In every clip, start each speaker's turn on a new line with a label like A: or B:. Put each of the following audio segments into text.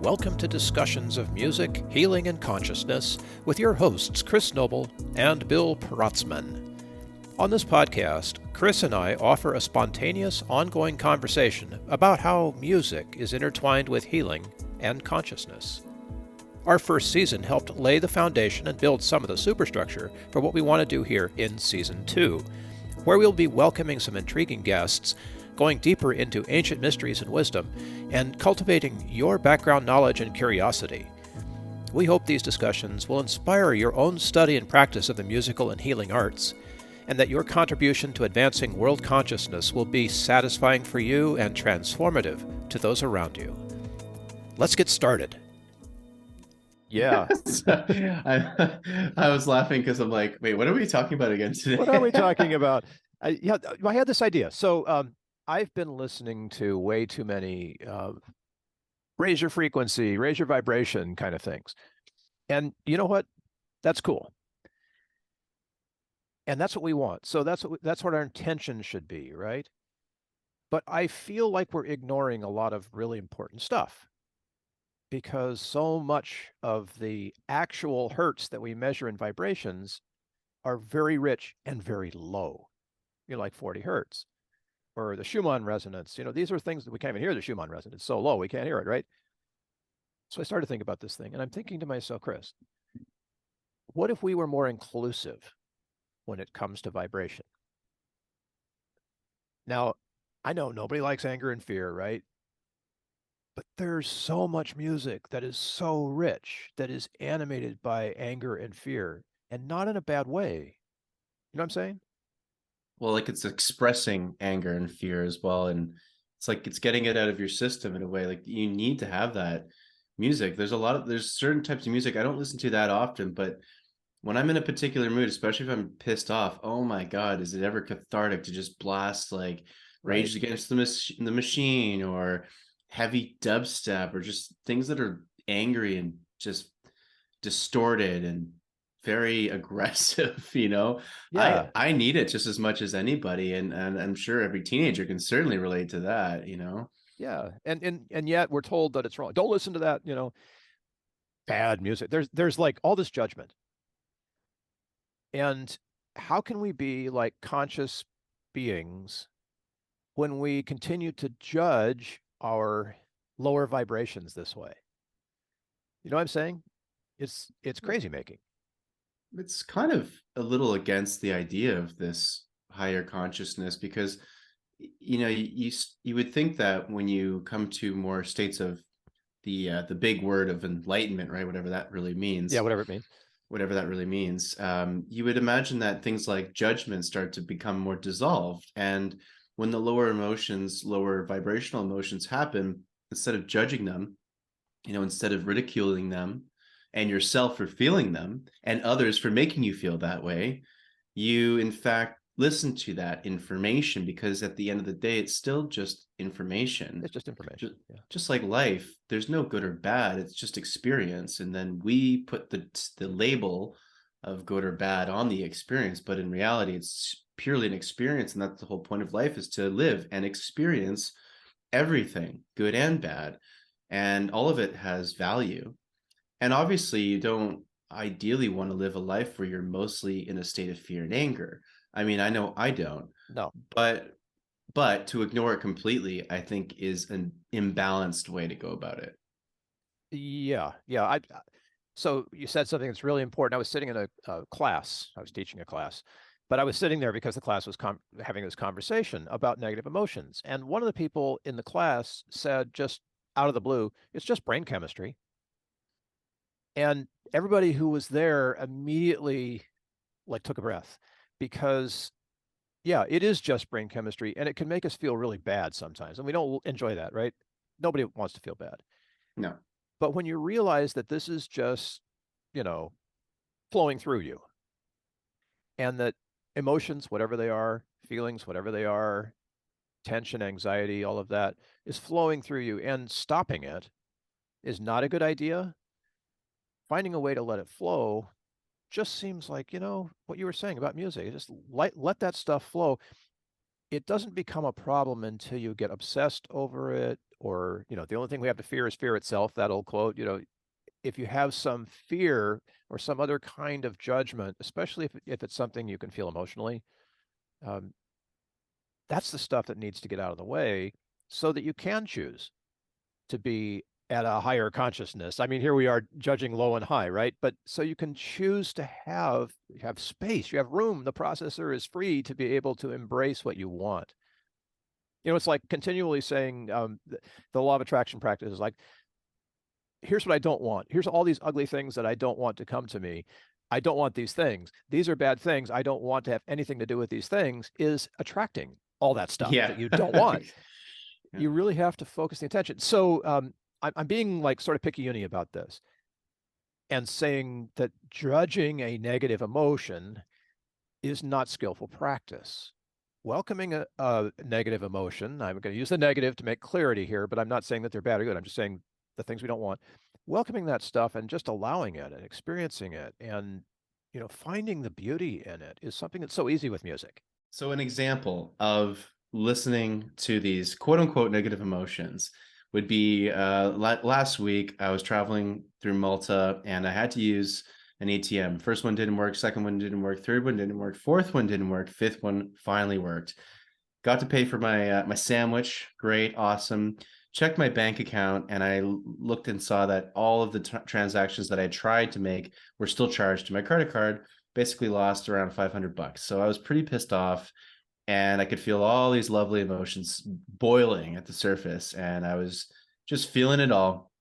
A: Welcome to Discussions of Music, Healing, and Consciousness with your hosts, Chris Noble and Bill Protzman. On this podcast, Chris and I offer a spontaneous, ongoing conversation about how music is intertwined with healing and consciousness. Our first season helped lay the foundation and build some of the superstructure for what we want to do here in Season 2, where we'll be welcoming some intriguing guests, going deeper into ancient mysteries and wisdom, and cultivating your background knowledge and curiosity. We hope these discussions will inspire your own study and practice of the musical and healing arts, and that your contribution to advancing world consciousness will be satisfying for you and transformative to those around you. Let's get started.
B: Yeah. I was laughing because I'm like, wait, what are we talking about again today?
A: What are we talking about? I had this idea. So I've been listening to way too many raise your frequency, raise your vibration kind of things. And you know what? That's cool. And that's what we want. So that's what our intention should be, right? But I feel like we're ignoring a lot of really important stuff, because so much of the actual hertz that we measure in vibrations are very rich and very low. Like 40 hertz. Or the Schumann resonance. These are things that we can't even hear. The Schumann resonance so low we can't hear it, right? So I started to think about this thing, and I'm thinking to myself, Chris, what if we were more inclusive when it comes to vibration? Now, I know nobody likes anger and fear, right? But there's so much music that is so rich, that is animated by anger and fear, and not in a bad way. You know what I'm saying?
B: Well, like it's expressing anger and fear as well. And it's like it's getting it out of your system in a way. Like you need to have that music. There's certain types of music I don't listen to that often, but when I'm in a particular mood, especially if I'm pissed off, oh my God, is it ever cathartic to just blast like Rage Against the Machine or heavy dubstep or just things that are angry and just distorted and very aggressive,
A: Yeah.
B: I need it just as much as anybody, and I'm sure every teenager can certainly relate to that.
A: Yeah. And yet we're told that it's wrong. Don't listen to that, bad music. There's like all this judgment. And how can we be like conscious beings when we continue to judge our lower vibrations this way? You know what I'm saying? It's crazy making.
B: It's kind of a little against the idea of this higher consciousness because you would think that when you come to more states of the big word of enlightenment, right, whatever that really means,
A: Yeah, whatever it means.
B: whatever that really means, you would imagine that things like judgment start to become more dissolved. And when the lower vibrational emotions happen, instead of judging them, instead of ridiculing them and yourself for feeling them and others for making you feel that way, you in fact listen to that information, because at the end of the day, it's still just information.
A: It's just information.
B: Just like life, there's no good or bad. It's just experience. And then we put the label of good or bad on the experience. But in reality, it's purely an experience. And that's the whole point of life, is to live and experience everything, good and bad. And all of it has value. And obviously, you don't ideally want to live a life where you're mostly in a state of fear and anger. I mean, I know I don't.
A: No.
B: But to ignore it completely, I think, is an imbalanced way to go about it.
A: Yeah. So you said something that's really important. I was sitting in a class. I was teaching a class, but I was sitting there because the class was having this conversation about negative emotions. And one of the people in the class said, just out of the blue, it's just brain chemistry. And everybody who was there immediately took a breath, because it is just brain chemistry, and it can make us feel really bad sometimes. And we don't enjoy that, right? Nobody wants to feel bad.
B: No.
A: But when you realize that this is just, flowing through you, and that emotions, whatever they are, feelings, whatever they are, tension, anxiety, all of that is flowing through you, and stopping it is not a good idea. Finding a way to let it flow just seems like, what you were saying about music. Just let that stuff flow. It doesn't become a problem until you get obsessed over it or, the only thing we have to fear is fear itself, that old quote. If you have some fear or some other kind of judgment, especially if it's something you can feel emotionally, um, that's the stuff that needs to get out of the way so that you can choose to be at a higher consciousness. I mean, here we are judging low and high, right? But so you can choose to have space, you have room. The processor is free to be able to embrace what you want. It's like continually saying the law of attraction practice is like, here's what I don't want. Here's all these ugly things that I don't want to come to me. I don't want these things. These are bad things. I don't want to have anything to do with these things, is attracting all that stuff
B: Yeah.
A: that you don't want.
B: Yeah.
A: You really have to focus the attention. So I'm being like sort of picky-uni about this and saying that judging a negative emotion is not skillful practice. Welcoming a negative emotion, I'm going to use the negative to make clarity here, but I'm not saying that they're bad or good. I'm just saying the things we don't want. Welcoming that stuff and just allowing it and experiencing it and, finding the beauty in it is something that's so easy with music.
B: So an example of listening to these quote unquote negative emotions would be last week I was traveling through Malta and I had to use an ATM. First one didn't work, second one didn't work, third one didn't work, fourth one didn't work, fifth one finally worked. Got to pay for my my sandwich. Great, awesome. Checked my bank account and I looked and saw that all of the transactions that I tried to make were still charged to my credit card. Basically lost around $500. So I was pretty pissed off and I could feel all these lovely emotions boiling at the surface and I was just feeling it all.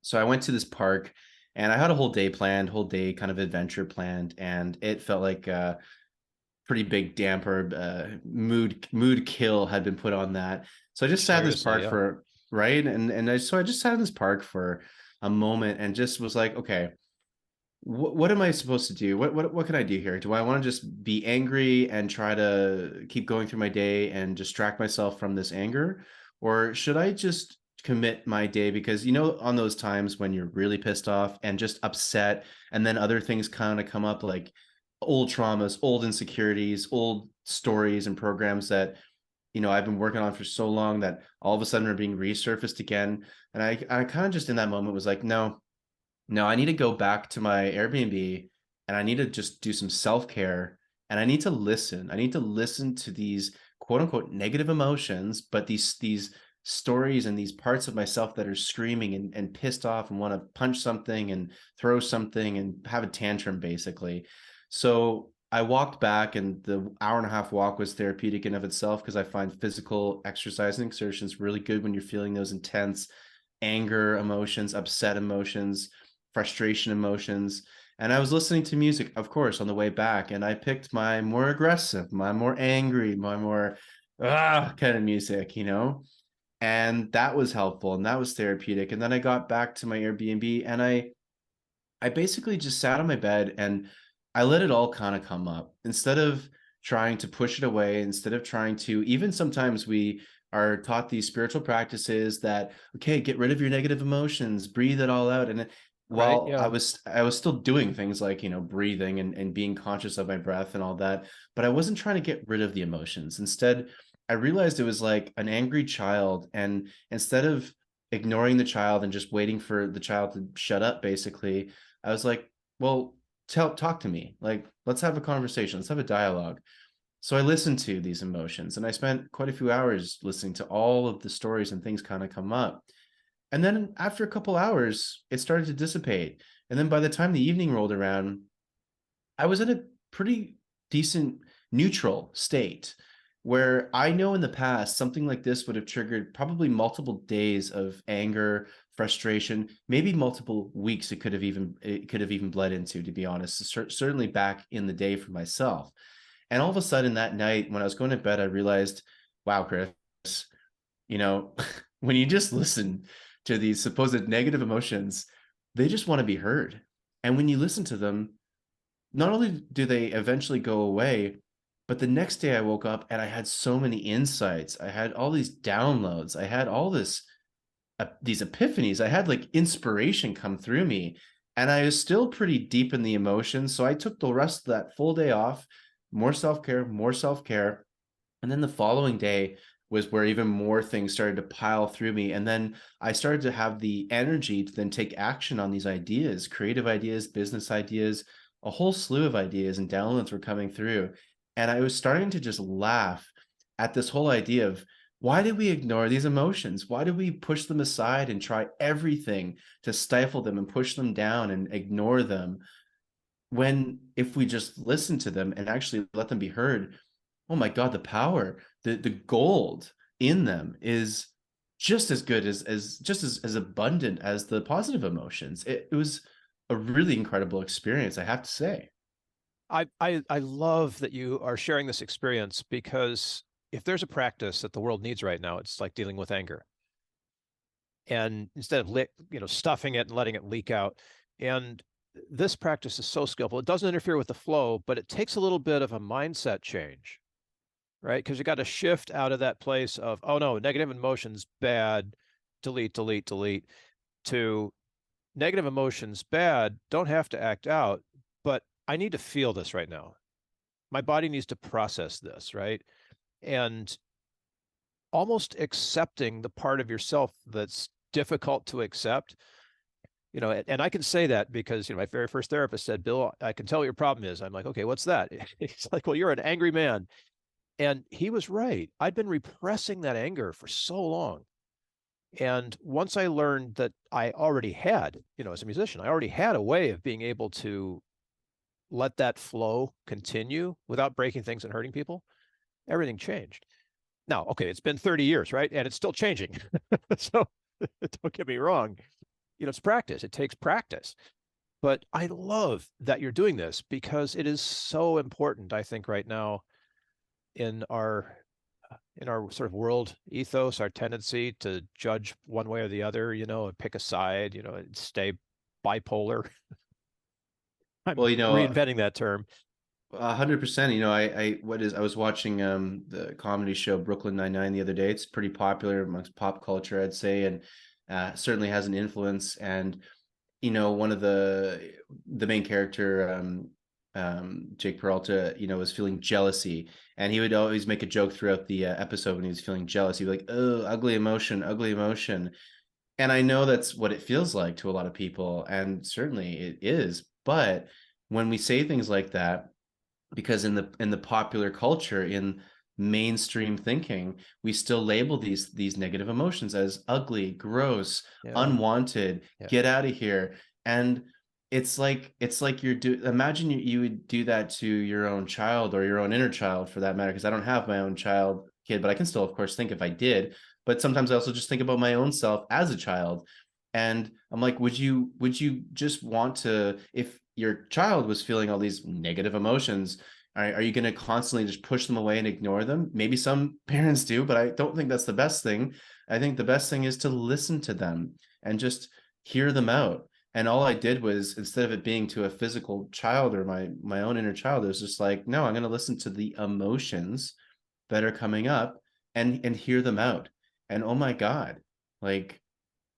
B: So I went to this park and I had a whole day planned, whole day kind of adventure planned, and it felt like a pretty big damper, mood kill had been put on that. So I just sat in this park for right, and I just sat in this park for a moment and just was like, okay, what am I supposed to do? What can I do here? Do I want to just be angry and try to keep going through my day and distract myself from this anger? Or should I just commit my day? Because on those times when you're really pissed off and just upset, and then other things kind of come up like old traumas, old insecurities, old stories and programs that I've been working on for so long that all of a sudden are being resurfaced again. And I kind of just in that moment was like, no, I need to go back to my Airbnb and I need to just do some self-care and I need to listen. I need to listen to these quote unquote negative emotions, but these stories and these parts of myself that are screaming and pissed off and want to punch something and throw something and have a tantrum basically. So I walked back and the hour and a half walk was therapeutic in of itself because I find physical exercise and exertions really good when you're feeling those intense anger emotions, upset emotions, frustration emotions. And I was listening to music, of course, on the way back, and I picked my more aggressive, my more angry, my more kind of music, and that was helpful and that was therapeutic. And then I got back to my Airbnb and I basically just sat on my bed and I let it all kind of come up instead of trying to push it away, instead of trying to, even sometimes we are taught these spiritual practices that, okay, get rid of your negative emotions, breathe it all out. And
A: Right.
B: while
A: Yeah.
B: I was still doing things like, breathing and being conscious of my breath and all that, but I wasn't trying to get rid of the emotions. Instead, I realized it was like an angry child. And instead of ignoring the child and just waiting for the child to shut up, basically, I was like, well, talk to me. Like, let's have a conversation. Let's have a dialogue. So I listened to these emotions and I spent quite a few hours listening to all of the stories and things kind of come up. And then after a couple hours, it started to dissipate. And then by the time the evening rolled around, I was in a pretty decent neutral state where I know in the past something like this would have triggered probably multiple days of anger, frustration, maybe multiple weeks it could have even bled into, to be honest, certainly back in the day for myself. And all of a sudden that night when I was going to bed, I realized, wow, Chris, you know, when you just listen to these supposed negative emotions, they just want to be heard. And when you listen to them, not only do they eventually go away, but the next day I woke up and I had so many insights. I had all these downloads. I had all these epiphanies. I had like inspiration come through me, and I was still pretty deep in the emotions. So I took the rest of that full day off, more self-care, more self-care. And then the following day was where even more things started to pile through me. And then I started to have the energy to then take action on these ideas, creative ideas, business ideas, a whole slew of ideas and downloads were coming through. And I was starting to just laugh at this whole idea of, why did we ignore these emotions? Why do we push them aside and try everything to stifle them and push them down and ignore them? When if we just listen to them and actually let them be heard, oh my God, the power, the gold in them is just as good as just as abundant as the positive emotions. It was a really incredible experience, I have to say.
A: I love that you are sharing this experience, because if there's a practice that the world needs right now, it's like dealing with anger. And instead of stuffing it and letting it leak out. And this practice is so skillful. It doesn't interfere with the flow, but it takes a little bit of a mindset change, right? Because you got to shift out of that place of, oh no, negative emotions bad, delete, delete, delete, to negative emotions bad, don't have to act out, but I need to feel this right now. My body needs to process this, right? And almost accepting the part of yourself that's difficult to accept. And I can say that because, my very first therapist said, Bill, I can tell what your problem is. I'm like, okay, what's that? He's like, well, you're an angry man. And he was right. I'd been repressing that anger for so long. And once I learned that I already had, as a musician, I already had a way of being able to let that flow continue without breaking things and hurting people, everything changed. Now, okay, it's been 30 years, right? And it's still changing. So don't get me wrong. It's practice. It takes practice. But I love that you're doing this, because it is so important, I think, right now in our sort of world ethos, our tendency to judge one way or the other, and pick a side, and stay bipolar. I'm
B: Well,
A: reinventing that term.
B: 100%. I was watching the comedy show Brooklyn Nine-Nine the other day. It's pretty popular amongst pop culture, I'd say, and certainly has an influence. And one of the main character, Jake Peralta, was feeling jealousy, and he would always make a joke throughout the episode when he was feeling jealous. He'd be like, "Oh, ugly emotion, ugly emotion." And I know that's what it feels like to a lot of people, and certainly it is. But when we say things like that, because in the popular culture, in mainstream thinking, we still label these negative emotions as ugly, gross,
A: Yeah.
B: unwanted,
A: Yeah.
B: get out of here. And it's like imagine you would do that to your own child, or your own inner child for that matter, because I don't have my own child kid, but I can still of course think if I did. But sometimes I also just think about my own self as a child, and I'm like, would you just want to, if your child was feeling all these negative emotions, are you going to constantly just push them away and ignore them? Maybe some parents do, but I don't think that's the best thing. I think the best thing is to listen to them and just hear them out. And all I did was, instead of it being to a physical child or my own inner child, it was just like, no, I'm going to listen to the emotions that are coming up and hear them out. And oh my God, like,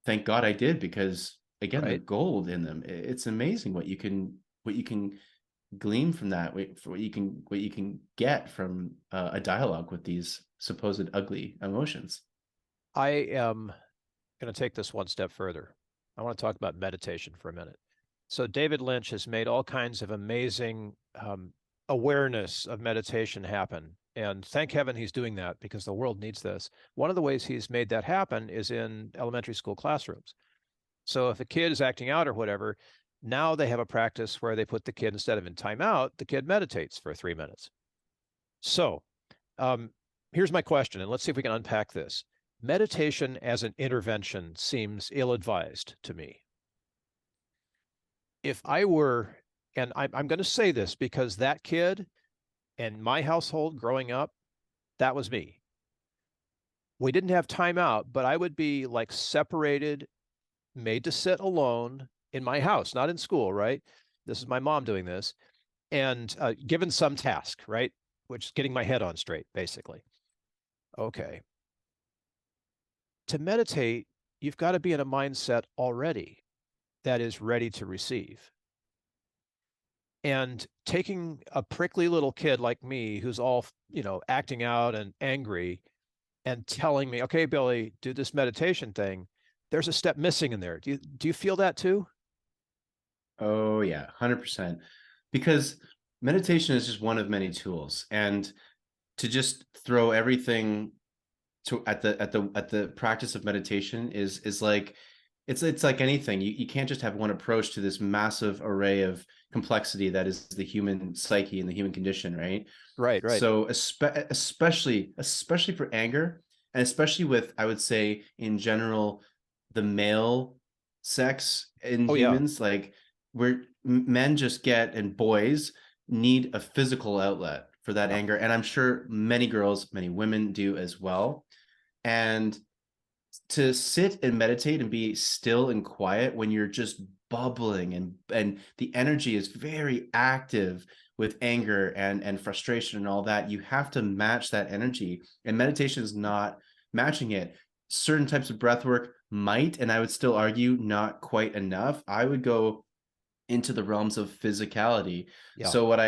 B: thank God I did, because again, the
A: Right.
B: gold in them, it's amazing what you can glean from that, for what you can get from a dialogue with these supposed ugly emotions.
A: I am going to take this one step further. I want to talk about meditation for a minute. So David Lynch has made all kinds of amazing awareness of meditation happen. And thank heaven he's doing that, because the world needs this. One of the ways he's made that happen is in elementary school classrooms. So if a kid is acting out or whatever, now they have a practice where they put the kid, instead of in timeout, the kid meditates for 3 minutes. So um, here's my question, and let's see if we can unpack this. Meditation as an intervention seems ill-advised to me. If I were, and I'm going to say this because that kid and my household growing up, that was me. We didn't have timeout, but I would be like separated, made to sit alone in my house, not in school, right? This is my mom doing this, and given some task, right? Which is getting my head on straight, basically. Okay. To meditate, you've got to be in a mindset already that is ready to receive. And taking a prickly little kid like me, who's all, acting out and angry, and telling me, okay, Billy, do this meditation thing, there's a step missing in there. Do you feel that too?
B: Oh yeah, 100%. Because meditation is just one of many tools, and to just throw everything to at the practice of meditation is like it's like anything. You can't just have one approach to this massive array of complexity that is the human psyche and the human condition, right?
A: Right, right.
B: So especially for anger, and especially with, I would say, in general, the male sex in
A: Oh yeah.
B: humans, like where men just get, and boys need a physical outlet for that
A: Yeah.
B: anger, and I'm sure many girls, many women do as well. And to sit and meditate and be still and quiet when you're just bubbling, and the energy is very active with anger and frustration and all that, you have to match that energy, and meditation is not matching it. Certain types of breath work might, and I would still argue not quite enough. I would go into the realms of physicality.
A: Yeah.
B: So what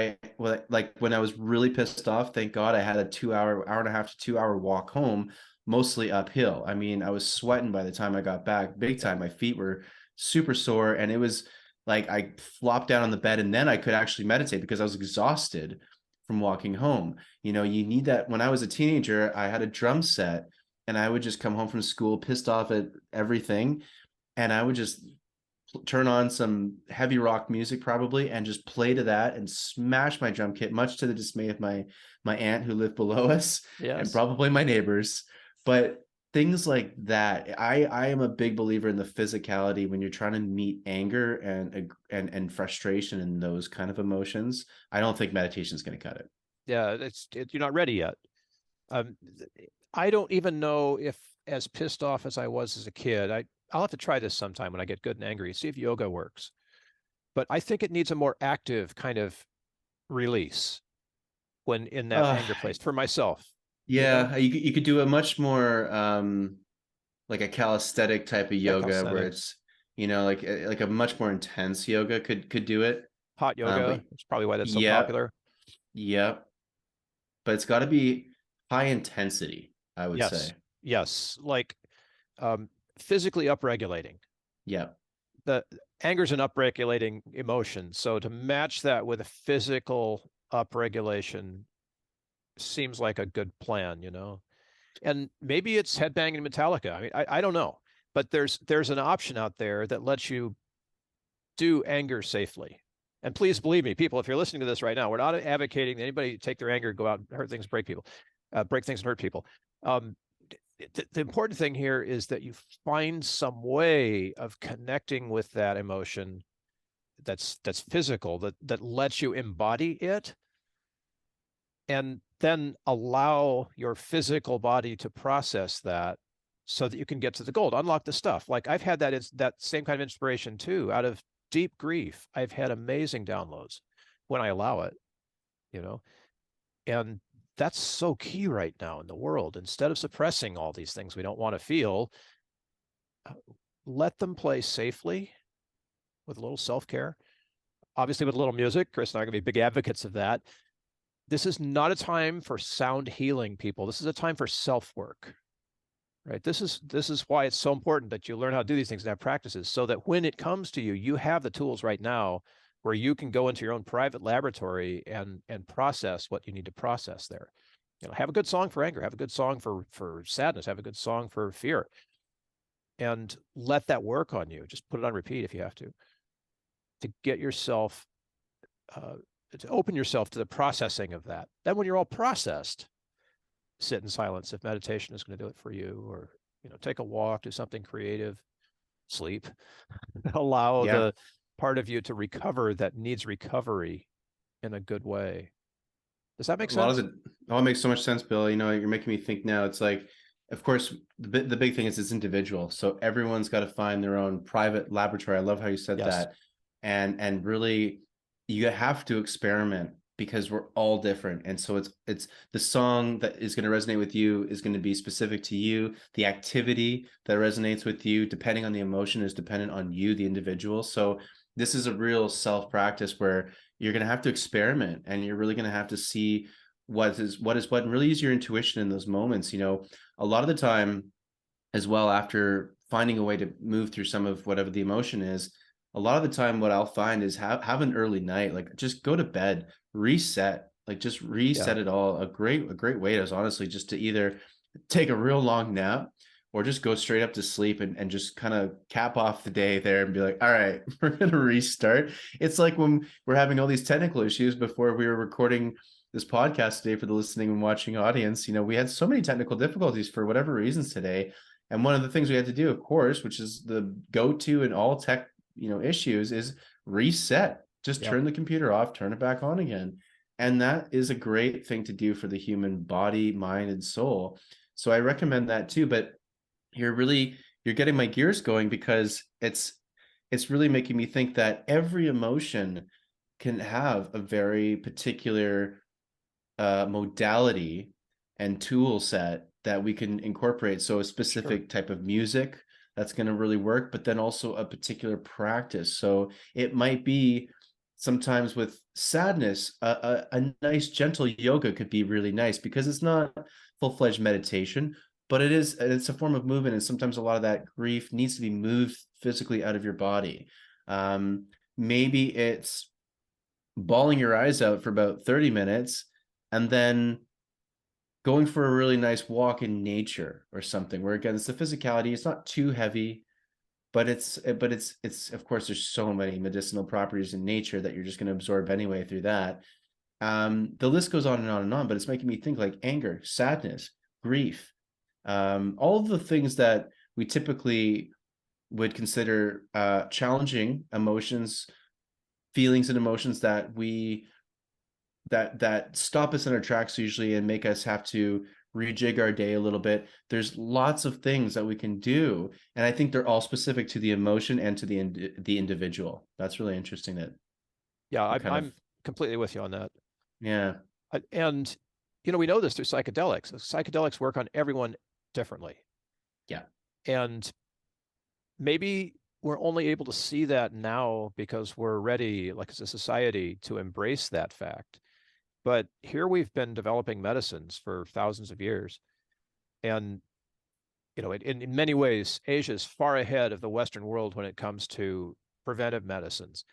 B: like when I was really pissed off, thank God I had a 2 hour and a half to 2 hour walk home, mostly uphill. I mean, I was sweating by the time I got back, big
A: Yeah.
B: time. My feet were super sore, and it was like I flopped down on the bed, and then I could actually meditate because I was exhausted from walking home. You need that. When I was a teenager, I had a drum set, and I would just come home from school pissed off at everything, and I would just turn on some heavy rock music probably and just play to that and smash my drum kit, much to the dismay of my aunt who lived below us and
A: Yes.
B: probably my neighbors. But things like that, I am a big believer in the physicality when you're trying to meet anger and frustration and those kind of emotions. I don't think meditation is going to cut it.
A: Yeah. You're not ready yet. Um, I don't even know if, as pissed off as I was as a kid, I'll have to try this sometime when I get good and angry, see if yoga works. But I think it needs a more active kind of release when in that
B: uh
A: anger place for myself, you know,
B: yeah, you could do a much more like a calisthenic type of
A: yeah,
B: yoga where
A: calisthenics,
B: it's, like a much more intense yoga could do it.
A: hot
B: But
A: yoga. It's probably why that's so
B: yeah,
A: popular.
B: yeah, but it's got to be high intensity, I would
A: Yes.
B: say.
A: Yes. Like um, physically upregulating.
B: Yeah,
A: The anger is an upregulating emotion. So to match that with a physical upregulation seems like a good plan, you know? And maybe it's headbanging Metallica. I mean, I don't know, but there's an option out there that lets you do anger safely. And please believe me, people, if you're listening to this right now, we're not advocating that anybody take their anger, go out and hurt things, break people, break things and hurt people. Um, the important thing here is that you find some way of connecting with that emotion that's physical, that lets you embody it, and then allow your physical body to process that so that you can get to the gold, unlock the stuff. Like I've had that same kind of inspiration too, out of deep grief. I've had amazing downloads when I allow it, you know, and that's so key right now in the world. Instead of suppressing all these things we don't want to feel, uh, let them play safely with a little self-care, obviously with a little music. Chris and I are going to be big advocates of that. This is not a time for sound healing, people. This is a time for self-work, right? This is why it's so important that you learn how to do these things and have practices, so that when it comes to you, you have the tools right now where you can go into your own private laboratory and process what you need to process there. Have a good song for anger, have a good song for sadness, have a good song for fear, and let that work on you. Just put it on repeat if you have to get yourself uh, to open yourself to the processing of that. Then when you're all processed, sit in silence if meditation is going to do it for you, or take a walk, do something creative, sleep. Allow
B: yeah.
A: the part of you to recover that needs recovery in a good way. Does that make
B: A lot of
A: sense?
B: it makes so much sense, Bill. You're making me think now. It's like, of course, the big thing is it's individual. So everyone's got to find their own private laboratory. I love how you said
A: Yes.
B: that. And really, you have to experiment because we're all different. And so it's the song that is going to resonate with you is going to be specific to you. The activity that resonates with you, depending on the emotion, is dependent on you, the individual. So this is a real self practice where you're going to have to experiment, and you're really going to have to see what really is your intuition in those moments. A lot of the time as well, after finding a way to move through some of whatever the emotion is, a lot of the time what I'll find is have an early night, like just go to bed, reset, like just
A: Yeah.
B: reset it all. A great way is honestly just to either take a real long nap or just go straight up to sleep and just kind of cap off the day there and be like, all right, we're gonna restart. It's like when we're having all these technical issues before we were recording this podcast today for the listening and watching audience. We had so many technical difficulties for whatever reasons today. And one of the things we had to do, of course, which is the go-to in all tech, issues, is reset. Just
A: Yep.
B: turn the computer off, turn it back on again. And that is a great thing to do for the human body, mind, and soul. So I recommend that too. But you're getting my gears going, because it's really making me think that every emotion can have a very particular modality and tool set that we can incorporate. So a
A: Sure.
B: specific type of music that's going to really work, but then also a particular practice. So it might be sometimes with sadness, a nice gentle yoga could be really nice, because it's not full-fledged meditation, but it's a form of movement. And sometimes a lot of that grief needs to be moved physically out of your body. Maybe it's bawling your eyes out for about 30 minutes and then going for a really nice walk in nature or something, where again it's the physicality, it's not too heavy, but it's of course there's so many medicinal properties in nature that you're just going to absorb anyway through that. The list goes on and on and on, but it's making me think like anger, sadness, grief, all of the things that we typically would consider challenging emotions, feelings and emotions that stop us in our tracks usually and make us have to rejig our day a little bit. There's lots of things that we can do, and I think they're all specific to the emotion and to the individual. That's really interesting that
A: Yeah,
B: you
A: I'm
B: kind of.
A: I'm completely with you on that.
B: Yeah.
A: And we know this through psychedelics. Psychedelics work on everyone differently.
B: Yeah.
A: And maybe we're only able to see that now because we're ready, like as a society, to embrace that fact. But here we've been developing medicines for thousands of years. And, in many ways, Asia is far ahead of the Western world when it comes to preventive medicines.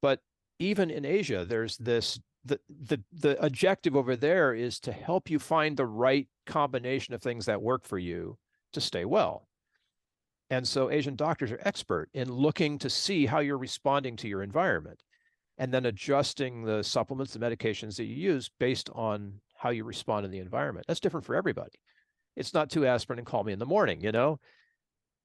A: But even in Asia, there's this the objective over there is to help you find the right combination of things that work for you to stay well. And so Asian doctors are expert in looking to see how you're responding to your environment and then adjusting the supplements, the medications that you use based on how you respond in the environment. That's different for everybody. It's not two aspirin and call me in the morning.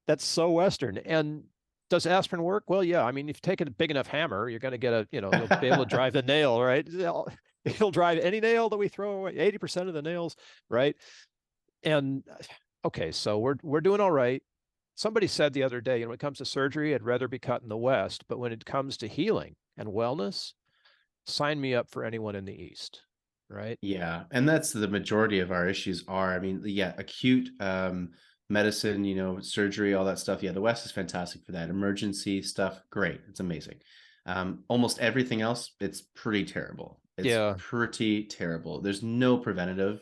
A: That's so Western. And does aspirin work? Well, yeah. I mean, if you take a big enough hammer, you're going to you'll be able to drive the nail, right? It'll drive any nail that we throw away, 80% of the nails, right? And okay, so we're doing all right. Somebody said the other day, when it comes to surgery, I'd rather be cut in the West, but when it comes to healing and wellness, sign me up for anyone in the East, right?
B: Yeah, and that's the majority of our issues are. I mean, yeah, acute medicine, surgery, all that stuff. Yeah, the West is fantastic for that. Emergency stuff, great. It's amazing. Almost everything else, it's pretty terrible. It's
A: Yeah.
B: pretty terrible. There's no preventative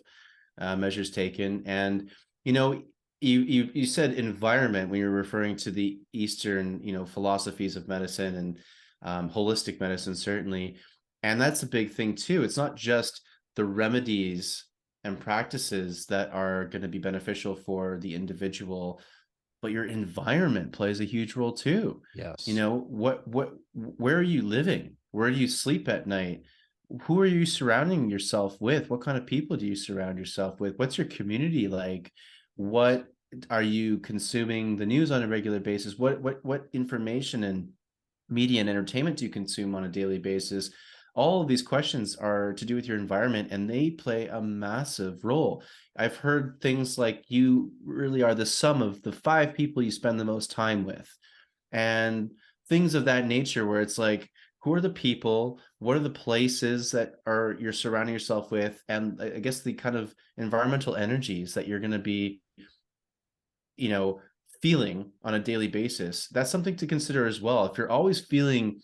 B: measures taken. And you know, you said environment when you're referring to the Eastern, philosophies of medicine and holistic medicine, certainly. And that's a big thing too. It's not just the remedies and practices that are going to be beneficial for the individual, but your environment plays a huge role too.
A: Yes.
B: Where are you living? Where do you sleep at night? Who are you surrounding yourself with? What kind of people do you surround yourself with? What's your community like? What are you consuming the news on a regular basis? What information and media and entertainment do you consume on a daily basis? All of these questions are to do with your environment, and they play a massive role. I've heard things like you really are the sum of the 5 people you spend the most time with, and things of that nature, where it's like, who are the people, what are the places that are you're surrounding yourself with, and I guess the kind of environmental energies that you're going to be, you know feeling on a daily basis. That's something to consider as well. If you're always feeling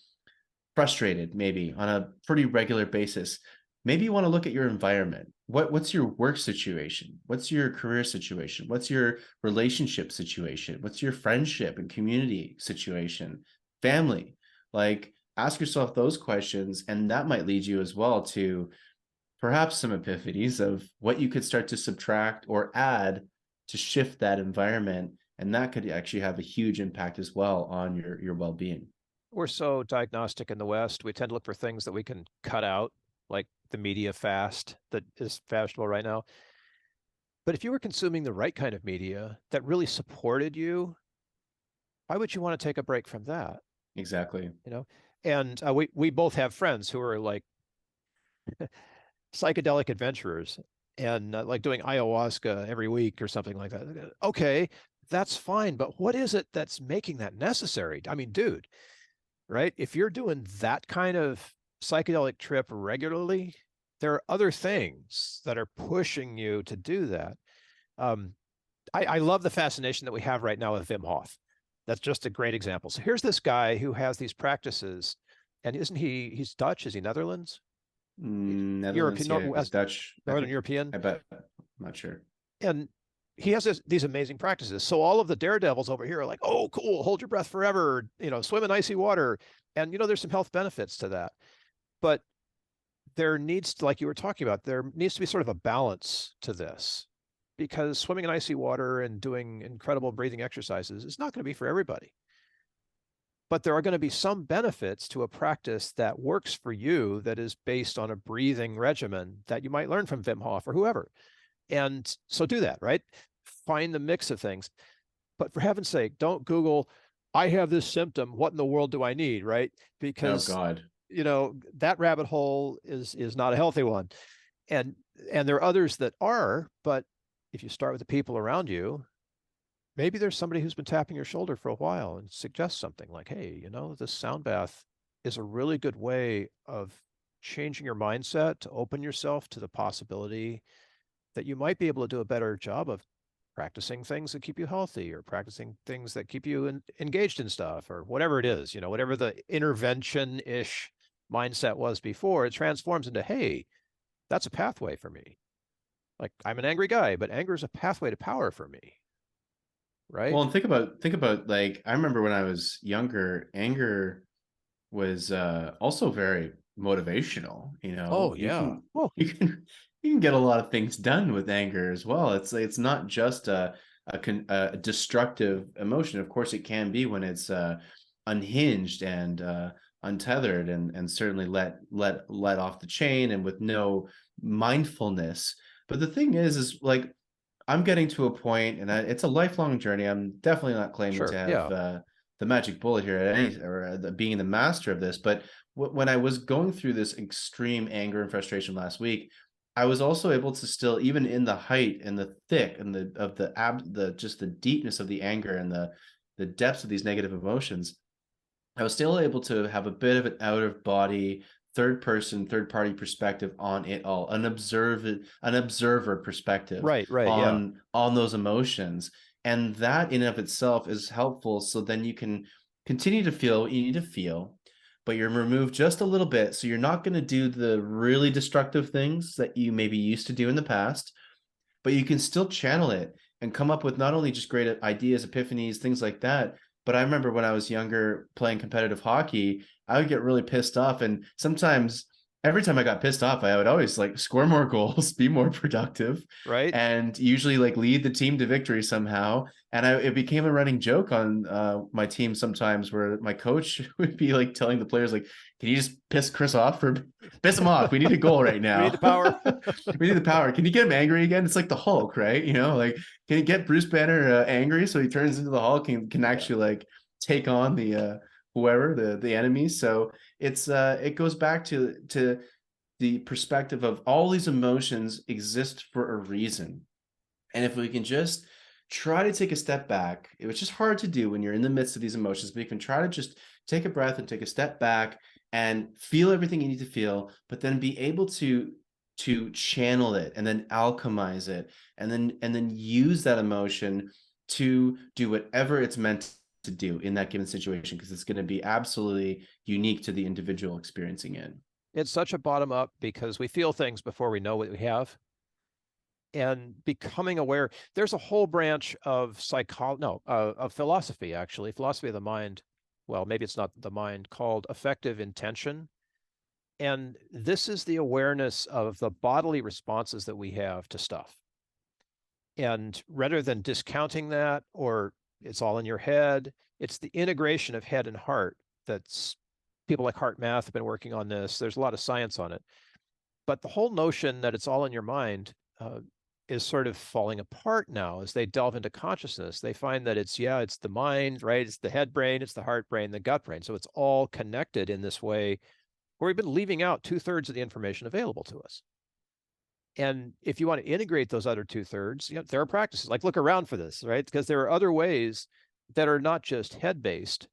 B: frustrated, maybe on a pretty regular basis, maybe you want to look at your environment. What's your work situation? What's your career situation? What's your relationship situation? What's your friendship and community situation? Family? Like, ask yourself those questions, and that might lead you as well to perhaps some epiphanies of what you could start to subtract or add to shift that environment. And that could actually have a huge impact as well on your well-being.
A: We're so diagnostic in the West. We tend to look for things that we can cut out, like the media fast that is fashionable right now. But if you were consuming the right kind of media that really supported you, why would you want to take a break from that?
B: Exactly.
A: You know, and we both have friends who are like psychedelic adventurers and like doing ayahuasca every week or something like that. Okay, that's fine, but what is it that's making that necessary? I mean, dude, right? If you're doing that kind of psychedelic trip regularly, there are other things that are pushing you to do that. Um, I love the fascination that we have right now with Wim Hof. That's just a great example. So here's this guy who has these practices, and isn't he's Dutch? Is he Netherlands?
B: Netherlands,
A: European,
B: yeah, he's Dutch, I
A: Northern
B: think.
A: European,
B: I bet. I'm not sure.
A: and he has these amazing practices. So all of the daredevils over here are like, "Oh, cool! Hold your breath forever. Swim in icy water." And there's some health benefits to that. But there needs to, like you were talking about, there needs to be sort of a balance to this, because swimming in icy water and doing incredible breathing exercises is not going to be for everybody. But there are going to be some benefits to a practice that works for you that is based on a breathing regimen that you might learn from Wim Hof or whoever. And so do that, right? Find the mix of things. But for heaven's sake, don't Google, I have this symptom. What in the world do I need? Right?
B: Oh
A: Because,
B: God.
A: that rabbit hole is not a healthy one. And there are others that are, but if you start with the people around you, maybe there's somebody who's been tapping your shoulder for a while and suggests something like, hey, this sound bath is a really good way of changing your mindset to open yourself to the possibility that you might be able to do a better job of practicing things that keep you healthy, or practicing things that keep you engaged in stuff, or whatever it is, whatever the intervention-ish mindset was before, it transforms into, hey, that's a pathway for me. Like, I'm an angry guy, but anger is a pathway to power for me,
B: Well,
A: right?
B: and think about like, I remember when I was younger, anger was also very motivational.
A: Oh
B: You
A: yeah.
B: can
A: Well,
B: you can get a lot of things done with anger as well. It's not just a destructive emotion. Of course, it can be when it's unhinged and untethered, and certainly let off the chain and with no mindfulness. But the thing is like, I'm getting to a point, and it's a lifelong journey. I'm definitely not claiming to
A: sure.
B: have
A: Yeah.
B: the magic bullet here at any, or being the master of this. But when I was going through this extreme anger and frustration last week, I was also able to still, even in the height and the thick and the just the deepness of the anger and the depths of these negative emotions, I was still able to have a bit of an out of body, third person, third party perspective on it all, an observer perspective
A: Right. Right. Yeah.
B: on those emotions. And that in and of itself is helpful. So then you can continue to feel what you need to feel, but you're removed just a little bit. So you're not going to do the really destructive things that you maybe used to do in the past, but you can still channel it and come up with not only just great ideas, epiphanies, things like that. But I remember when I was younger playing competitive hockey, I would get really pissed off. And sometimes, every time I got pissed off, I would always like score more goals, be more productive,
A: Right.
B: and usually like lead the team to victory somehow. And it became a running joke on my team sometimes, where my coach would be like telling the players, like, can you just piss him off? We need a goal right
A: We need the
B: now.
A: power.
B: We need the power. Can you get him angry again? It's like the Hulk, right? Like, can you get Bruce Banner angry so he turns into the Hulk and can
A: Yeah.
B: actually like take on the whoever the enemy? So it goes back to the perspective of all these emotions exist for a reason. And if we can just try to take a step back, it was just hard to do when you're in the midst of these emotions, but you can try to just take a breath and take a step back and feel everything you need to feel, but then be able to channel it and then alchemize it, and then use that emotion to do whatever it's meant to do in that given situation, because it's going to be absolutely unique to the individual experiencing it.
A: It's such a bottom up because we feel things before we know what we have. And becoming aware, there's a whole branch of of philosophy, actually, philosophy of the mind. Well, maybe it's not the mind, called affective intention. And this is the awareness of the bodily responses that we have to stuff. And rather than discounting that or it's all in your head, it's the integration of head and heart that's people like Heart Math have been working on this. There's a lot of science on it. But the whole notion that it's all in your mind is sort of falling apart now as they delve into consciousness. They find that it's the mind, right? It's the head brain, it's the heart brain, the gut brain. So it's all connected in this way where we've been leaving out 2/3 of the information available to us. And if you want to integrate those other 2/3, there are practices like look around for this, right? Because there are other ways that are not just head based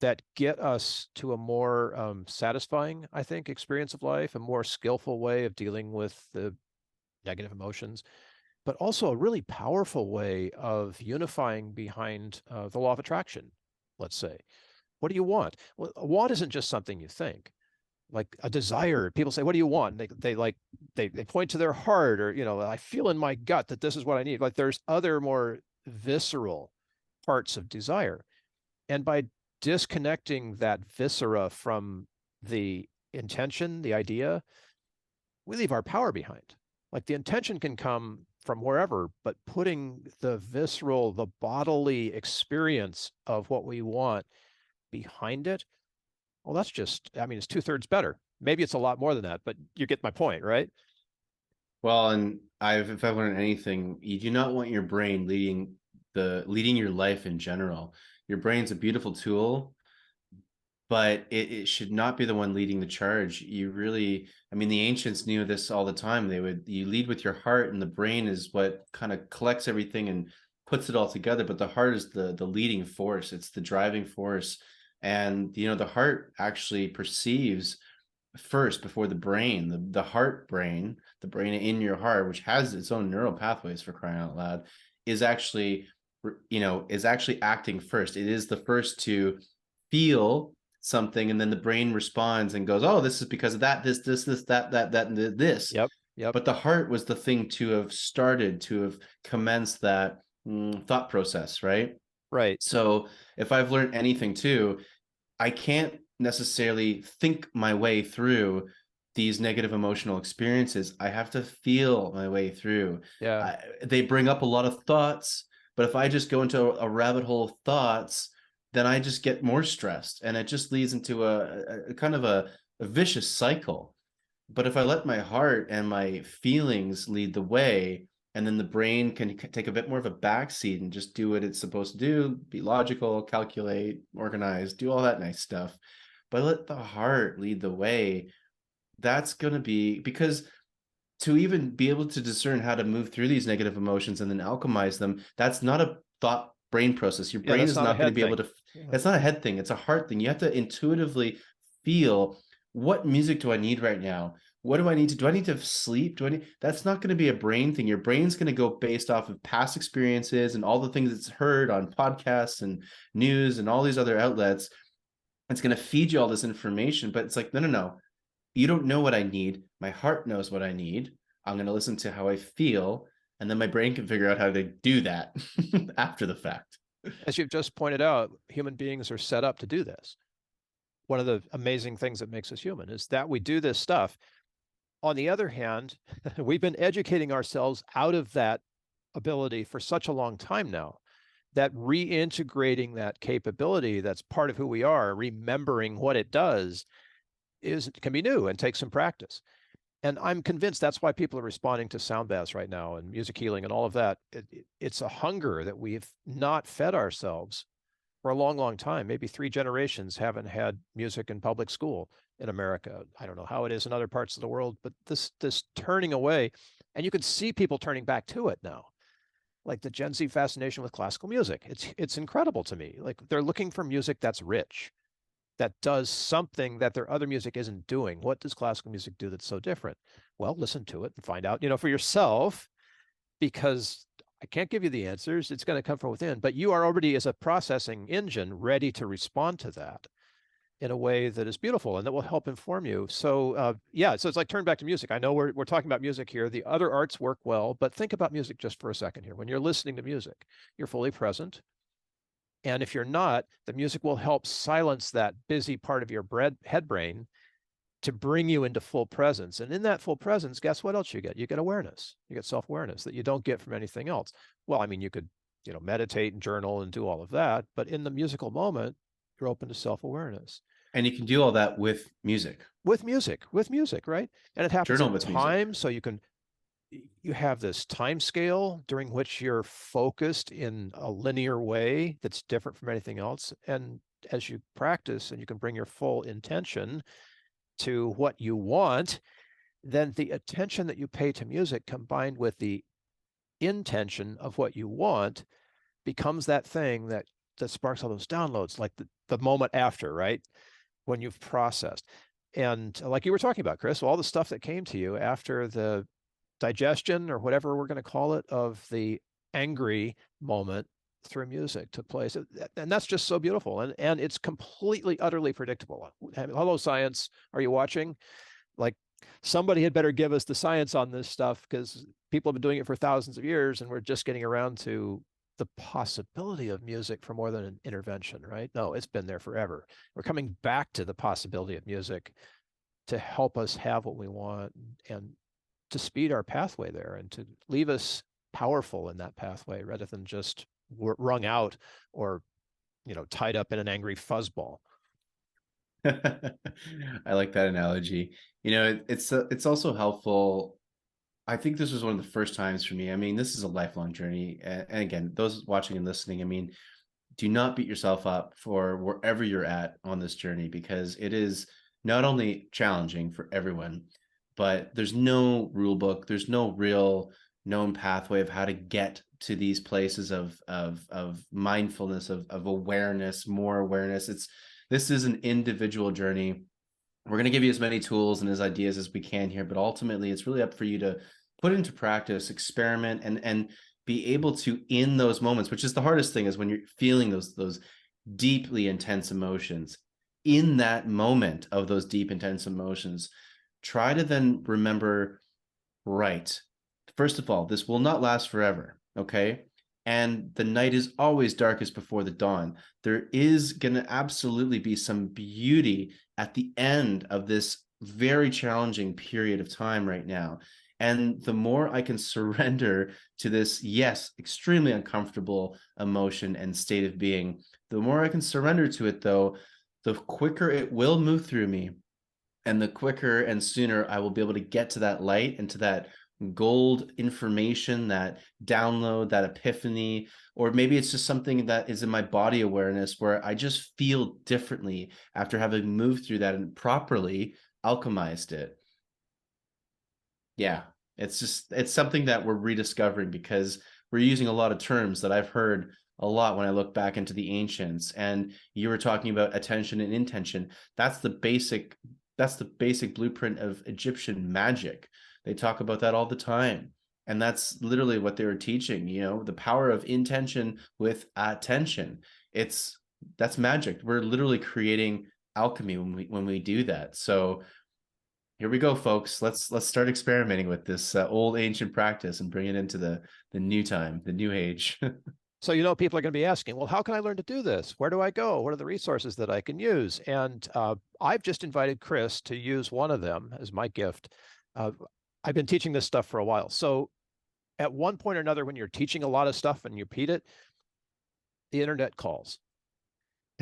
A: that get us to a more satisfying, I think, experience of life, a more skillful way of dealing with the negative emotions, but also a really powerful way of unifying behind the law of attraction, let's say. What do you want? Well, a want isn't just something you think. Like a desire, people say, what do you want? They point to their heart, or I feel in my gut that this is what I need. Like there's other more visceral parts of desire. And by disconnecting that viscera from the intention, the idea, we leave our power behind. Like the intention can come from wherever, but putting the visceral, the bodily experience of what we want behind it, well, that's just, it's 2/3 better. Maybe it's a lot more than that, but you get my point, right?
B: Well, and if I've learned anything, you do not want your brain leading your life in general. Your brain's a beautiful tool, but it should not be the one leading the charge. You really, the ancients knew this all the time. You lead with your heart, and the brain is what kind of collects everything and puts it all together. But the heart is the leading force. It's the driving force. And, the heart actually perceives first before the brain, the heart brain, the brain in your heart, which has its own neural pathways, for crying out loud, is actually acting first. It is the first to feel something, and then the brain responds and goes, oh, this is because of that, this, that, and this.
A: Yep.
B: But the heart was the thing to have commenced that thought process, right?
A: Right.
B: So if I've learned anything too, I can't necessarily think my way through these negative emotional experiences. I have to feel my way through.
A: Yeah.
B: They bring up a lot of thoughts, but if I just go into a rabbit hole of thoughts, then I just get more stressed, and it just leads into a kind of a vicious cycle. But if I let my heart and my feelings lead the way, and then the brain can take a bit more of a backseat and just do what it's supposed to do, be logical, calculate, organize, do all that nice stuff. But let the heart lead the way. That's going to be, because to even be able to discern how to move through these negative emotions and then alchemize them, that's not a thought brain process. Your brain is not going to be able to, it's not a head thing, it's a heart thing. You have to intuitively feel, what music do I need right now? What do I need to sleep? That's not going to be a brain thing. Your brain's going to go based off of past experiences and all the things it's heard on podcasts and news and all these other outlets. It's going to feed you all this information, but it's like, no. You don't know what I need. My heart knows what I need. I'm going to listen to how I feel, and then my brain can figure out how to do that after the fact.
A: As you've just pointed out, human beings are set up to do this. One of the amazing things that makes us human is that we do this stuff. On the other hand, we've been educating ourselves out of that ability for such a long time now that reintegrating that capability that's part of who we are, remembering what it does, can be new and take some practice. And I'm convinced that's why people are responding to sound baths right now and music healing and all of that. It's a hunger that we've not fed ourselves for a long, long time. Maybe 3 generations haven't had music in public school in America. I don't know how it is in other parts of the world, but this turning away, and you can see people turning back to it now. Like the Gen Z fascination with classical music. It's incredible to me. Like they're looking for music that's rich, that does something that their other music isn't doing. What does classical music do that's so different? Well, listen to it and find out, for yourself, because I can't give you the answers. It's going to come from within, but you are already, as a processing engine, ready to respond to that. in a way that is beautiful and that will help inform you. So yeah, so it's like turn back to music. I know we're talking about music here. The other arts work well, but think about music just for a second here. When you're listening to music, you're fully present. And if you're not, the music will help silence that busy part of your head brain to bring you into full presence. And in that full presence, guess what else you get? You get awareness. You get self-awareness that you don't get from anything else. Well, I mean, you could, meditate and journal and do all of that, but in the musical moment, you're open to self-awareness.
B: And you can do all that with music.
A: With music, right? And it happens
B: Journal
A: in
B: with music.
A: time, so you have this time scale during which you're focused in a linear way that's different from anything else. And as you practice and you can bring your full intention to what you want, then the attention that you pay to music combined with the intention of what you want becomes that thing that sparks all those downloads, like the moment after, right? When you've processed. And like you were talking about, Chris, all the stuff that came to you after the digestion or whatever we're going to call it of the angry moment through music took place. And that's just so beautiful. And it's completely, utterly predictable. Hello, science. Are you watching? Like somebody had better give us the science on this stuff because people have been doing it for thousands of years and we're just getting around to the possibility of music for more than an intervention, right? No, it's been there forever. We're coming back to the possibility of music to help us have what we want and to speed our pathway there and to leave us powerful in that pathway rather than just wrung out or, tied up in an angry fuzzball.
B: I like that analogy. It's also helpful. I think this was one of the first times for me. I mean, this is a lifelong journey. And again, those watching and listening, I mean, do not beat yourself up for wherever you're at on this journey, because it is not only challenging for everyone, but there's no rule book. There's no real known pathway of how to get to these places of mindfulness, of awareness, more awareness. This is an individual journey. We're going to give you as many tools and as ideas as we can here, but ultimately it's really up for you to put into practice, experiment, and be able to, in those moments, which is the hardest thing, is when you're feeling those deeply intense emotions. In that moment of those deep, intense emotions, try to then remember, right, first of all, this will not last forever, okay? And the night is always darkest before the dawn. There is going to absolutely be some beauty at the end of this very challenging period of time right now. And the more I can surrender to this, yes, extremely uncomfortable emotion and state of being, the more I can surrender to it, though, the quicker it will move through me. And the quicker and sooner I will be able to get to that light and to that gold information, that download, that epiphany, or maybe it's just something that is in my body awareness where I just feel differently after having moved through that and properly alchemized it. Yeah, it's something that we're rediscovering because we're using a lot of terms that I've heard a lot when I look back into the ancients. And you were talking about attention and intention. That's the basic blueprint of Egyptian magic. They talk about that all the time. And that's literally what they were teaching, the power of intention with attention. That's magic. We're literally creating alchemy when we do that. So here we go, folks. Let's start experimenting with this old ancient practice and bring it into the new time, the new age.
A: So, people are going to be asking, well, how can I learn to do this? Where do I go? What are the resources that I can use? And I've just invited Chris to use one of them as my gift. I've been teaching this stuff for a while. So at one point or another, when you're teaching a lot of stuff and you repeat it, the internet calls,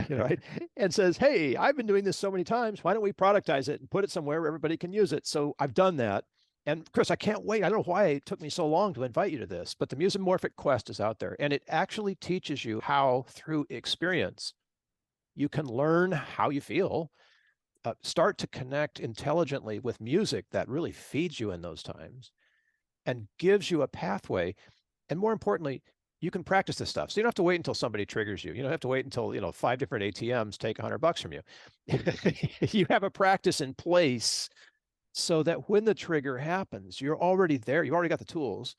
A: right? And says, hey, I've been doing this so many times. Why don't we productize it and put it somewhere where everybody can use it? So I've done that. And Chris, I can't wait. I don't know why it took me so long to invite you to this, but the Musomorphic Quest is out there and it actually teaches you how, through experience, you can learn how you feel, start to connect intelligently with music that really feeds you in those times and gives you a pathway. And more importantly, you can practice this stuff. So you don't have to wait until somebody triggers you. You don't have to wait until, 5 different ATMs take $100 from you. You have a practice in place so that when the trigger happens, you're already there. You've already got the tools.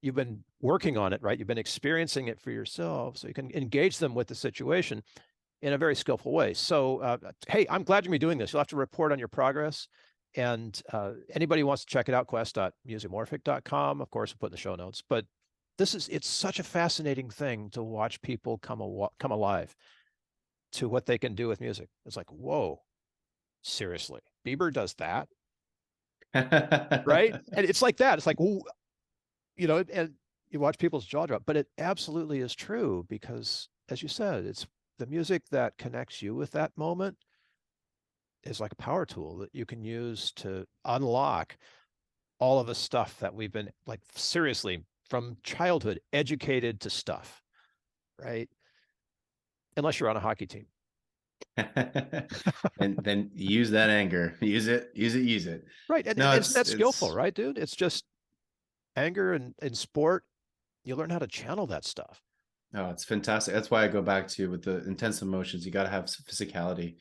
A: You've been working on it, right? You've been experiencing it for yourself. So you can engage them with the situation. in a very skillful way. So, hey, I'm glad you're gonna be doing this. You'll have to report on your progress. And anybody who wants to check it out, quest.musicmorphic.com. Of course, we'll put in the show notes. But it's such a fascinating thing to watch people come alive to what they can do with music. It's like, whoa, seriously, Bieber does that, right? And it's like that. It's like, and you watch people's jaw drop, but it absolutely is true because, as you said, it's the music that connects you with that moment is like a power tool that you can use to unlock all of the stuff that we've been like seriously from childhood educated to stuff, right? Unless you're on a hockey team.
B: And then use that anger. Use it.
A: Right. And
B: No,
A: isn't that skillful,
B: it's
A: right, dude? It's just anger and in sport, you learn how to channel that stuff.
B: oh, it's fantastic. That's why I go back to with the intense emotions, you got to have physicality.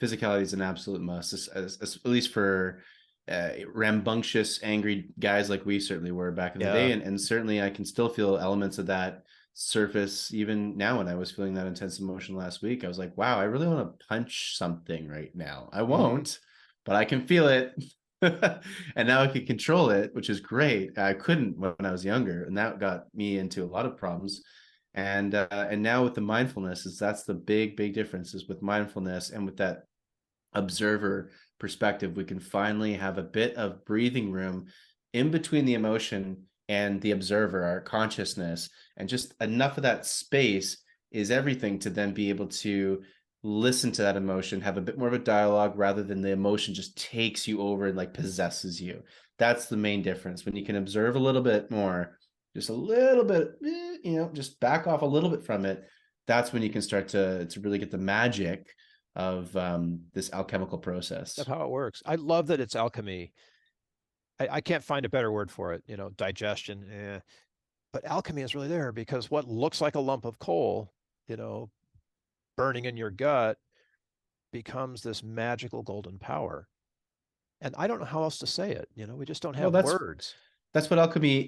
B: Physicality is an absolute must, at least for rambunctious, angry guys like we certainly were back in the day.
A: Yeah.
B: And certainly I can still feel elements of that surface even now. When I was feeling that intense emotion last week, I was like, wow, I really want to punch something right now. I won't, but I can feel it. And now I can control it, which is great. I couldn't when I was younger, and that got me into a lot of problems. And now with the mindfulness, that's the big difference is with mindfulness and with that observer perspective, we can finally have a bit of breathing room in between the emotion and the observer, our consciousness, and just enough of that space is everything to then be able to listen to that emotion, have a bit more of a dialogue rather than the emotion just takes you over and like possesses you. That's the main difference. When you can observe a little bit more, just a little bit, just back off a little bit from it. That's when you can start to really get the magic of this alchemical process.
A: Of how it works. I love that it's alchemy. I can't find a better word for it, digestion. But alchemy is really there because what looks like a lump of coal, burning in your gut becomes this magical golden power. And I don't know how else to say it. We just don't
B: Well,
A: have words.
B: that's what alchemy,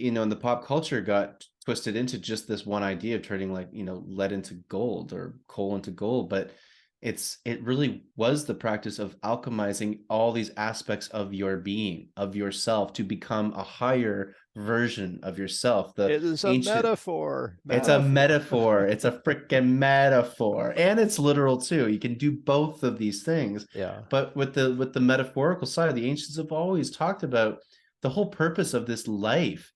B: in the pop culture got twisted into just this one idea of turning like, lead into gold or coal into gold. But it really was the practice of alchemizing all these aspects of your being, of yourself, to become a higher version of yourself. The
A: It is a
B: ancient
A: metaphor.
B: It's a metaphor. It's a freaking metaphor. And it's literal too. You can do both of these things.
A: Yeah.
B: But with the metaphorical side, the ancients have always talked about the whole purpose of this life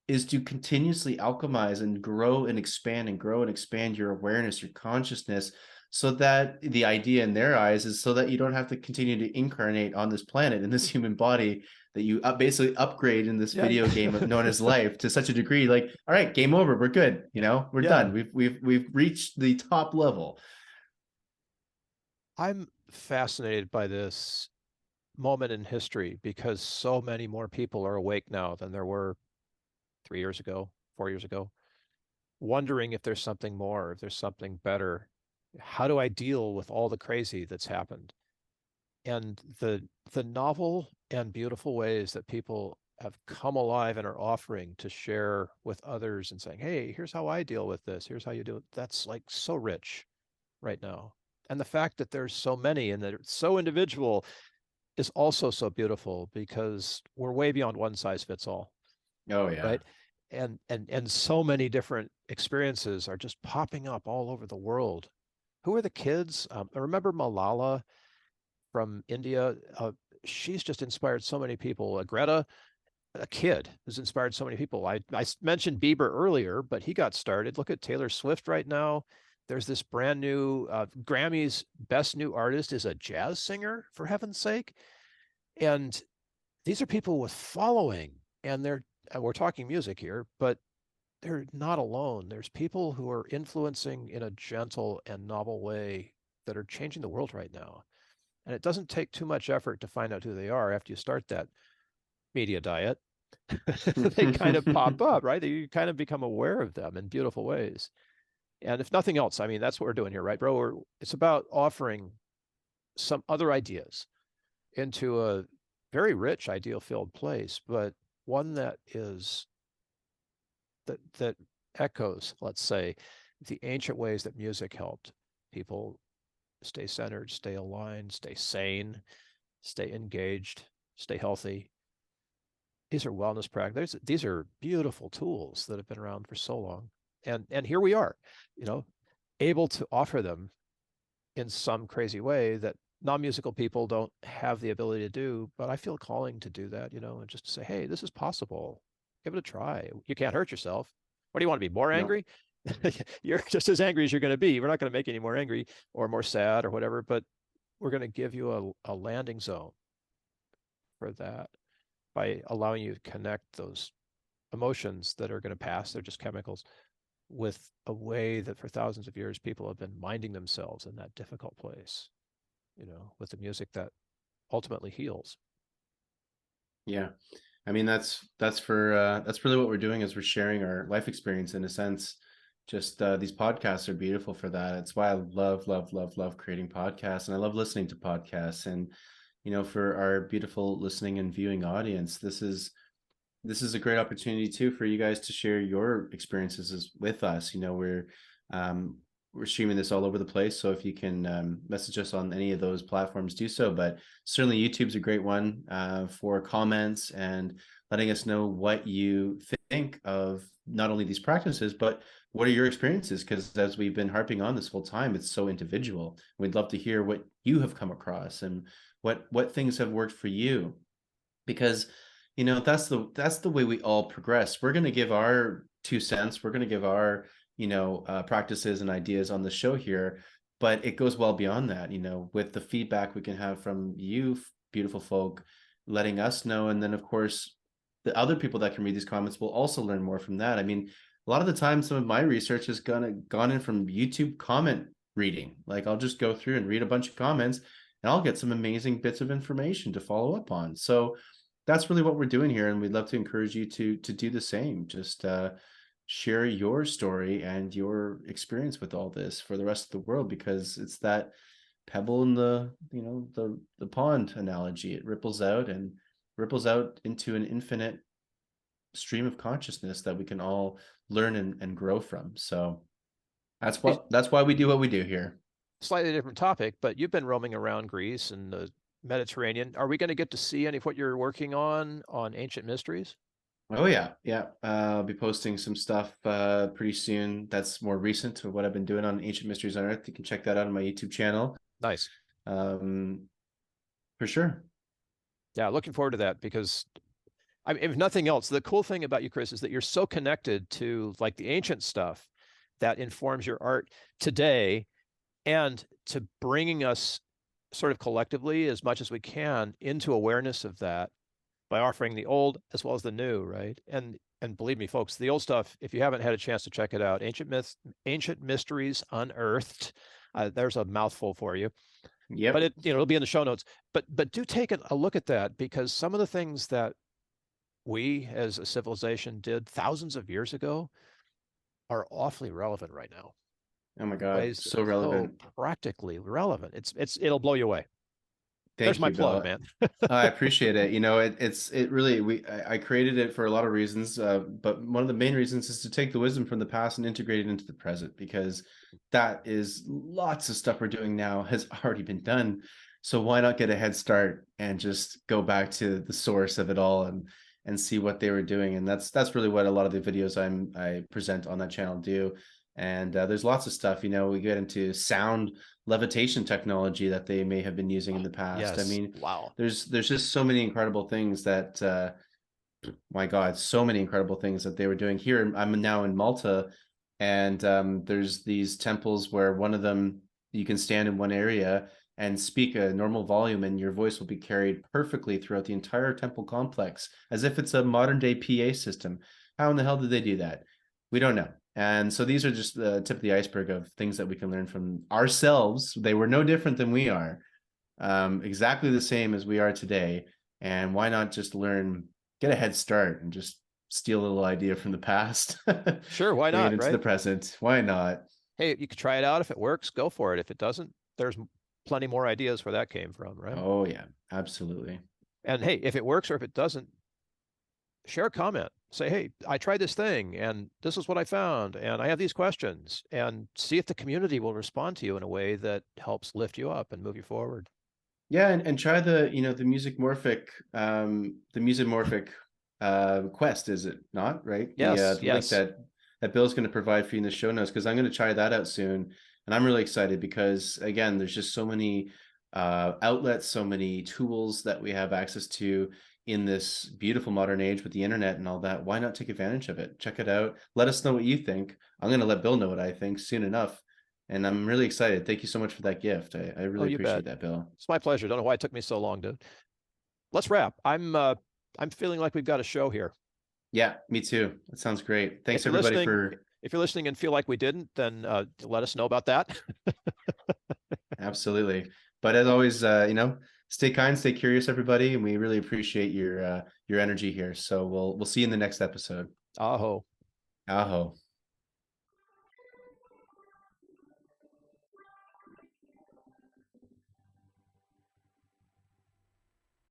B: is to continuously alchemize and grow and expand and grow and expand your awareness, your consciousness, so that the idea in their eyes is so that you don't have to continue to incarnate on this planet in this human body, that you basically upgrade in this video game known as life to such a degree, like, all right, game over, we're good, we're done, we've reached the top level.
A: I'm fascinated by this moment in history because so many more people are awake now than there were 3 years ago, 4 years ago, wondering if there's something more, if there's something better. How do I deal with all the crazy that's happened? And the novel and beautiful ways that people have come alive and are offering to share with others and saying, hey, here's how I deal with this. Here's how you do it. That's like so rich right now. And the fact that there's so many and that it's so individual is also so beautiful because we're way beyond one size fits all.
B: Oh yeah.
A: Right. And so many different experiences are just popping up all over the world. Who are the kids? I remember Malala from India. She's just inspired so many people. Greta, a kid, has inspired so many people. I mentioned Bieber earlier, but he got started. Look at Taylor Swift right now. There's this brand new Grammy's Best New Artist is a jazz singer, for heaven's sake. And these are people with following, and we're talking music here, but they're not alone. There's people who are influencing in a gentle and novel way that are changing the world right now. And it doesn't take too much effort to find out who they are after you start that media diet. They kind of pop up, right? You kind of become aware of them in beautiful ways. And if nothing else, I mean, that's what we're doing here, right, bro? It's about offering some other ideas into a very rich, ideal-filled place, but one that is that echoes, let's say, the ancient ways that music helped people stay centered, stay aligned, stay sane, stay engaged, stay healthy. These are wellness practices. These are beautiful tools that have been around for so long. And here we are, you know, able to offer them in some crazy way that non-musical people don't have the ability to do, but I feel calling to do that, you know, and just to say, hey, this is possible. Give it a try. You can't hurt yourself. What do you want to be, more
B: No.
A: angry? You're just as angry as you're going to be. We're not going to make you any more angry or more sad or whatever, but we're going to give you a landing zone for that by allowing you to connect those emotions that are going to pass. They're just chemicals with a way that for thousands of years people have been minding themselves in that difficult place, you know, with the music that ultimately heals.
B: Yeah. I mean, that's really what we're doing, is we're sharing our life experience in a sense. Just these podcasts are beautiful for that. It's why I love creating podcasts, and I love listening to podcasts. And for our beautiful listening and viewing audience, this is a great opportunity too for you guys to share your experiences with us. We're streaming this all over the place, so if you can message us on any of those platforms, do so. But certainly YouTube's a great one for comments and letting us know what you think of not only these practices, but what are your experiences? Because as we've been harping on this whole time, it's so individual. We'd love to hear what you have come across and what things have worked for you, because that's the way we all progress. We're going to give our 2 cents. We're going to give our practices and ideas on the show here, but it goes well beyond that. With the feedback we can have from you beautiful folk, letting us know, and then of course the other people that can read these comments will also learn more from that. I mean, a lot of the time some of my research has gone in from YouTube comment reading. Like, I'll just go through and read a bunch of comments, and I'll get some amazing bits of information to follow up on. So that's really what we're doing here, and we'd love to encourage you to do the same. Just share your story and your experience with all this for the rest of the world, because it's that pebble in the pond analogy. It ripples out into an infinite stream of consciousness that we can all learn and grow from. So that's why we do what we do here.
A: Slightly different topic, but you've been roaming around Greece and the Mediterranean. Are we going to get to see any of what you're working on Ancient Mysteries?
B: Oh yeah. I'll be posting some stuff pretty soon. That's more recent to what I've been doing on Ancient Mysteries on Earth. You can check that out on my YouTube channel.
A: Nice.
B: For sure.
A: Yeah, looking forward to that, because I mean, if nothing else, the cool thing about you, Chris, is that you're so connected to like the ancient stuff that informs your art today, and to bringing us sort of collectively as much as we can into awareness of that by offering the old as well as the new, right? And believe me, folks, the old stuff, if you haven't had a chance to check it out, Ancient Mysteries Unearthed. There's a mouthful for you.
B: Yep.
A: But it'll be in the show notes. But do take a look at that, because some of the things that we as a civilization did thousands of years ago are awfully relevant right now.
B: Oh my God,
A: Ways
B: so relevant.
A: so practically relevant. It'll blow you away. There's
B: Thank
A: my
B: you,
A: plug,
B: Bill.
A: man.
B: I appreciate it. It really, I created it for a lot of reasons, but one of the main reasons is to take the wisdom from the past and integrate it into the present, because that is lots of stuff we're doing now has already been done. So why not get a head start and just go back to the source of it all and see what they were doing? And that's really what a lot of the videos I present on that channel do. And there's lots of stuff. We get into sound levitation technology that they may have been using in the past.
A: Yes.
B: I mean,
A: wow.
B: There's just so many incredible things that my God, so many incredible things that they were doing here. I'm now in Malta, and there's these temples where one of them, you can stand in one area and speak a normal volume, and your voice will be carried perfectly throughout the entire temple complex, as if it's a modern day PA system. How in the hell did they do that? We don't know. And so these are just the tip of the iceberg of things that we can learn from ourselves. They were no different than we are, exactly the same as we are today. And why not just get a head start and just steal a little idea from the past?
A: Sure, why
B: bring
A: not,
B: it into
A: right?
B: the present. Why not?
A: Hey, you could try it out. If it works, go for it. If it doesn't, there's plenty more ideas where that came from, right?
B: Oh yeah, absolutely.
A: And hey, if it works or if it doesn't, share a comment. Say, hey, I tried this thing and this is what I found, and I have these questions, and see if the community will respond to you in a way that helps lift you up and move you forward.
B: Yeah, and try the, the music morphic quest, is it not, right?
A: Yes,
B: The link
A: yes.
B: that Bill's going to provide for you in the show notes, because I'm going to try that out soon. And I'm really excited because, again, there's just so many outlets, so many tools that we have access to in this beautiful modern age with the internet and all that. Why not take advantage of it? Check it out. Let us know what you think. I'm going to let Bill know what I think soon enough. And I'm really excited. Thank you so much for that gift. I
A: Oh,
B: really
A: you bet.
B: appreciate that, Bill.
A: It's my pleasure. Don't know why it took me so long to. Let's wrap. I'm feeling like we've got a show here.
B: Yeah, me too. That sounds great.
A: If
B: Thanks
A: you're
B: everybody
A: listening,
B: for
A: if you're listening and feel like we didn't, then let us know about that.
B: absolutely. But as always, stay kind, stay curious, everybody, and we really appreciate your energy here. So we'll see you in the next episode.
A: Aho.
B: Aho.